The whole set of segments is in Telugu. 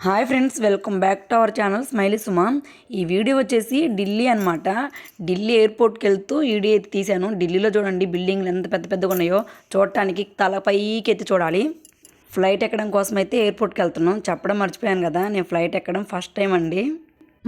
Hi friends, welcome back to our channel smiley Suma. ఈ వీడియో వచ్చేసి ఢిల్లీ అనమాట. ఢిల్లీ ఎయిర్పోర్ట్కి వెళ్తూ వీడియో అయితే తీశాను. ఢిల్లీలో చూడండి బిల్డింగ్లు ఎంత పెద్ద పెద్దగా ఉన్నాయో, చూడటానికి తల పైకి ఎత్తి చూడాలి. ఫ్లైట్ ఎక్కడం కోసం అయితే ఎయిర్పోర్ట్కి వెళ్తున్నాం. చెప్పడం మర్చిపోయాను కదా, నేను ఫ్లైట్ ఎక్కడం ఫస్ట్ టైం అండి.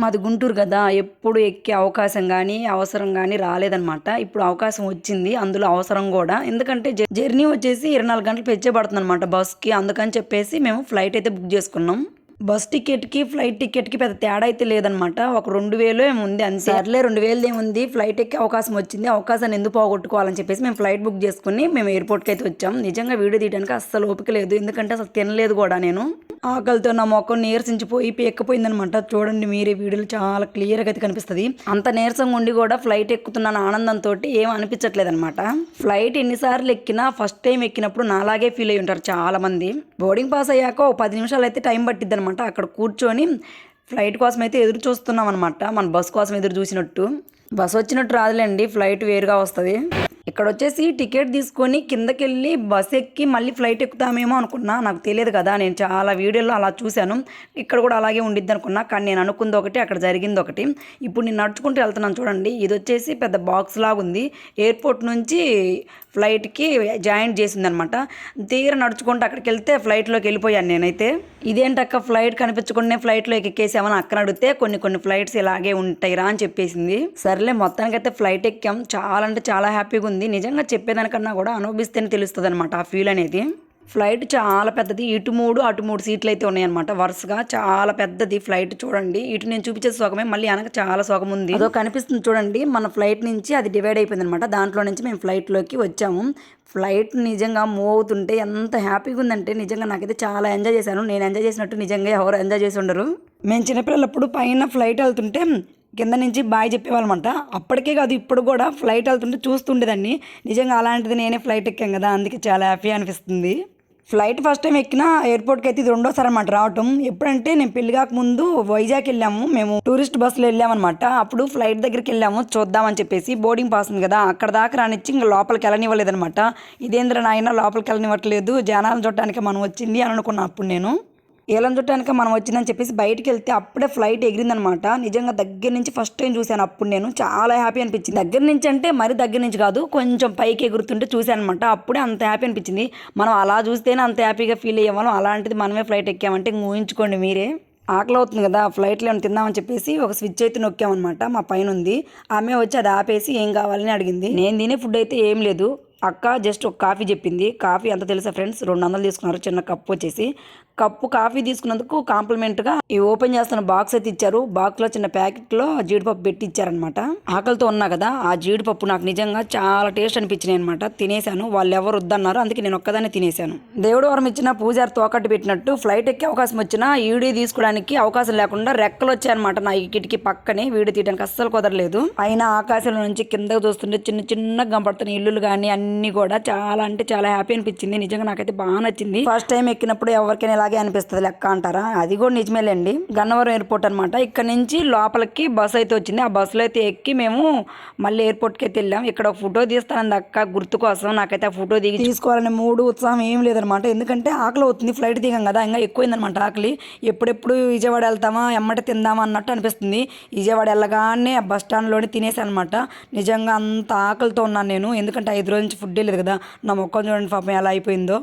మాది గుంటూరు కదా, ఎప్పుడు ఎక్కే అవకాశం కానీ అవసరం కానీ రాలేదనమాట. ఇప్పుడు అవకాశం వచ్చింది, అందులో అవసరం కూడా. ఎందుకంటే జర్నీ వచ్చేసి 24 గంటలు పెంచే పడుతుంది అనమాట బస్కి. అందుకని చెప్పేసి మేము ఫ్లైట్ అయితే బుక్ చేసుకున్నాం. బస్ టికెట్కి ఫ్లైట్ టికెట్కి పెద్ద తేడా అయితే లేదనమాట. ఒక 2000 ఏముంది అంతే. సర్లే 2000 ఏముంది, ఫ్లైట్ ఎక్కే అవకాశం వచ్చింది, అవకాశాన్ని ఎందుకు పోగొట్టుకోవాలని చెప్పేసి మేము ఫ్లైట్ బుక్ చేసుకుని మేము ఎయిర్పోర్ట్కి అయితే వచ్చాం. నిజంగా వీడియో తీయడానికి అస్సలు ఓపిక లేదు, ఎందుకంటే అసలు తినలేదు కూడా. నేను ఆకలితో నా మొక్కను నీరసించిపోయి పేక్కపోయిందనమాట. చూడండి మీరే, వీడియోలు చాలా క్లియర్గా అయితే కనిపిస్తుంది. అంత నీరసంగా ఉండి కూడా ఫ్లైట్ ఎక్కుతున్న ఆనందంతో ఏం అనిపించట్లేదు అనమాట. ఫ్లైట్ ఎన్నిసార్లు ఎక్కినా ఫస్ట్ టైం ఎక్కినప్పుడు నాలాగే ఫీల్ అయ్యి ఉంటారు చాలా మంది. బోర్డింగ్ పాస్ అయ్యాక ఒక 10 నిమిషాలు అయితే టైం పట్టిద్ది అనమాట. అక్కడ కూర్చొని ఫ్లైట్ కోసం అయితే ఎదురు చూస్తున్నాం అనమాట. మన బస్ కోసం ఎదురు చూసినట్టు. బస్ వచ్చినట్టు రాదులేండి, ఫ్లైట్ వేరుగా వస్తుంది. ఇక్కడ వచ్చేసి టికెట్ తీసుకొని కిందకి వెళ్ళి బస్ ఎక్కి మళ్ళీ ఫ్లైట్ ఎక్కుతామేమో అనుకున్నా. నాకు తెలియదు కదా, నేను చాలా వీడియోలో అలా చూశాను. ఇక్కడ కూడా అలాగే ఉండిద్ది అనుకున్నా, కానీ నేను అనుకుంది ఒకటి, అక్కడ జరిగింది ఒకటి. ఇప్పుడు నేను నడుచుకుంటూ వెళ్తున్నాను చూడండి. ఇది వచ్చేసి పెద్ద బాక్స్ లాగా ఉంది. ఎయిర్పోర్ట్ నుంచి ఫ్లైట్కి జాయింట్ చేసింది అనమాట. తీర నడుచుకుంటూ అక్కడికి వెళ్తే ఫ్లైట్లోకి వెళ్ళిపోయాను నేనైతే. ఇదేంటక్క ఫ్లైట్ కనిపించకుండా ఫ్లైట్లోకి ఎక్కేసామని అక్కడ అడిగితే కొన్ని ఫ్లైట్స్ ఇలాగే ఉంటాయిరా అని చెప్పేసింది. సర్లే మొత్తానికైతే ఫ్లైట్ ఎక్కాం. చాలా అంటే చాలా హ్యాపీగా ఉంది. నిజంగా చెప్పేదానికన్నా కూడా అనుభవిస్తేనే తెలుస్తుంది అనమాట ఆ ఫీల్ అనేది. ఫ్లైట్ చాలా పెద్దది, ఇటు 3 అటు 3 సీట్లు అయితే ఉన్నాయన్నమాట వరుసగా. చాలా పెద్దది ఫ్లైట్ చూడండి. ఇటు నేను చూపించే సోకమే, మళ్ళీ వెనక చాలా సోకం ఉంది. అదో కనిపిస్తుంది చూడండి. మన ఫ్లైట్ నుంచి అది డివైడ్ అయిపోయింది అనమాట. దాంట్లో నుంచి మేము ఫ్లైట్లోకి వచ్చాము. ఫ్లైట్ నిజంగా మూవ్ అవుతుంటే ఎంత హ్యాపీగా ఉందంటే నిజంగా నాకైతే చాలా ఎంజాయ్ చేశాను. నేను ఎంజాయ్ చేసినట్టు నిజంగా ఎవరు ఎంజాయ్ చేసి ఉండరు. మేము చిన్నపిల్లలప్పుడు పైన ఫ్లైట్ వెళ్తుంటే కింద నుంచి బాయ్ చెప్పేవాళ్ళమంట. అప్పటికే కాదు, ఇప్పుడు కూడా ఫ్లైట్ వెళ్తుంటే చూస్తుండేదాన్ని. నిజంగా అలాంటిది నేనే ఫ్లైట్ ఎక్కాను కదా, అందుకే చాలా హ్యాపీ అనిపిస్తుంది. ఫ్లైట్ ఫస్ట్ టైం ఎక్కిన ఎయిర్పోర్ట్కి అయితే ఇది 2వ సారి అనమాట రావటం. ఎప్పుడంటే నేను పెళ్లి కాకముందు వైజాగ్ వెళ్ళాము, మేము టూరిస్ట్ బస్సులో వెళ్ళామన్నమాట. అప్పుడు ఫ్లైట్ దగ్గరికి వెళ్ళాము చూద్దామని చెప్పేసి. బోర్డింగ్ పాస్ ఉంది కదా, అక్కడ దాకా రానిచ్చి ఇంకా లోపలికి వెళ్ళనివ్వలేదనమాట. ఇదేంద్ర నాయన లోపలికి వెళ్ళనివ్వట్లేదు, జనాలను చూడటానికి మనం వచ్చింది అని అనుకున్నాను అప్పుడు నేను. ఏలం చుట్టానికి మనం వచ్చిందని చెప్పేసి బయటికి వెళ్తే అప్పుడే ఫ్లైట్ ఎగిరిందనమాట. నిజంగా దగ్గర నుంచి ఫస్ట్ టైం చూశాను అప్పుడు నేను. చాలా హ్యాపీ అనిపించింది. దగ్గర నుంచి అంటే మరి దగ్గర నుంచి కాదు, కొంచెం పైకి ఎగురుతుంటే చూశాను అనమాట. అప్పుడే అంత హ్యాపీ అనిపించింది. మనం అలా చూస్తేనే అంత హ్యాపీగా ఫీల్ అయ్యేవాళ్ళం. అలాంటిది మనమే ఫ్లైట్ ఎక్కామంటే ఊహించుకోండి మీరే. ఆకలి అవుతుంది కదా, ఫ్లైట్లో ఏమైనా తిందామని చెప్పేసి ఒక స్విచ్ అయితే నొక్కామన్నమాట. మా పైన ఉంది ఆమె, వచ్చి అది ఆపేసి ఏం కావాలని అడిగింది. నేను తినే ఫుడ్ అయితే ఏం లేదు. అక్క జస్ట్ ఒక కాఫీ చెప్పింది. కాఫీ ఎంత తెలుసా ఫ్రెండ్స్, 200 తీసుకున్నారు. చిన్న కప్పు వచ్చేసి. కప్పు కాఫీ తీసుకున్నందుకు కాంప్లిమెంట్గా ఈ ఓపెన్ చేస్తున్న బాక్స్ అయితే ఇచ్చారు. బాక్స్లో చిన్న ప్యాకెట్లో జీడిపప్పు పెట్టి ఇచ్చారనమాట. ఆకలితో ఉన్నా కదా, ఆ జీడిపప్పు నాకు నిజంగా చాలా టేస్ట్ అనిపించినాయి అనమాట. తినేశాను. వాళ్ళు ఎవరు వద్దన్నారు, అందుకే నేను ఒక్కదాన్ని తినేశాను. దేవుడు వరం ఇచ్చిన పూజారి తోకట్టు పెట్టినట్టు ఫ్లైట్ ఎక్కే అవకాశం వచ్చినా వీడియో తీసుకోవడానికి అవకాశం లేకుండా రెక్కలు వచ్చాయన్నమాట నా ఈ కిటికీ పక్కనే. వీడియో తీయడానికి అస్సలు కుదరలేదు. అయినా ఆకాశంలో నుంచి కిందకు చూస్తుంటే చిన్న చిన్నగా కనపడుతున్న ఇల్లులు కానీ అన్ని కూడా చాలా అంటే చాలా హ్యాపీ అనిపించింది. నిజంగా నాకైతే బాగా నచ్చింది. ఫస్ట్ టైం ఎక్కినప్పుడు ఎవరికైనా ఇలాగే అనిపిస్తుంది లెక్క అంటారా, అది కూడా నిజమేలేండి. గన్నవరం ఎయిర్పోర్ట్ అనమాట. ఇక్కడ నుంచి లోపలికి బస్సు అయితే వచ్చింది. ఆ బస్సులో అయితే ఎక్కి మేము మళ్ళీ ఎయిర్పోర్ట్కి అయితే వెళ్ళాం. ఇక్కడ ఒక ఫోటో తీస్తానంది అక్క గుర్తు కోసం. నాకైతే ఆ ఫోటో తీసుకోవాలని ఉత్సాహం ఏం లేదనమాట. ఎందుకంటే ఆకలి అవుతుంది, ఫ్లైట్ దిగాం కదా, ఇంకా ఎక్కువైందనమాట ఆకలి. ఎప్పుడెప్పుడు విజయవాడ వెళ్తామా, ఎమ్మట తిందామా అన్నట్టు అనిపిస్తుంది. విజయవాడ వెళ్ళగానే ఆ బస్ స్టాండ్లోనే తినేసాను అనమాట. నిజంగా అంత ఆకలితో ఉన్నాను నేను, ఎందుకంటే 5 రోజుల నుంచి ఫుడ్ లేదు కదా. నా మొక్కలు చూడండి పాపం ఎలా అయిపోయిందో.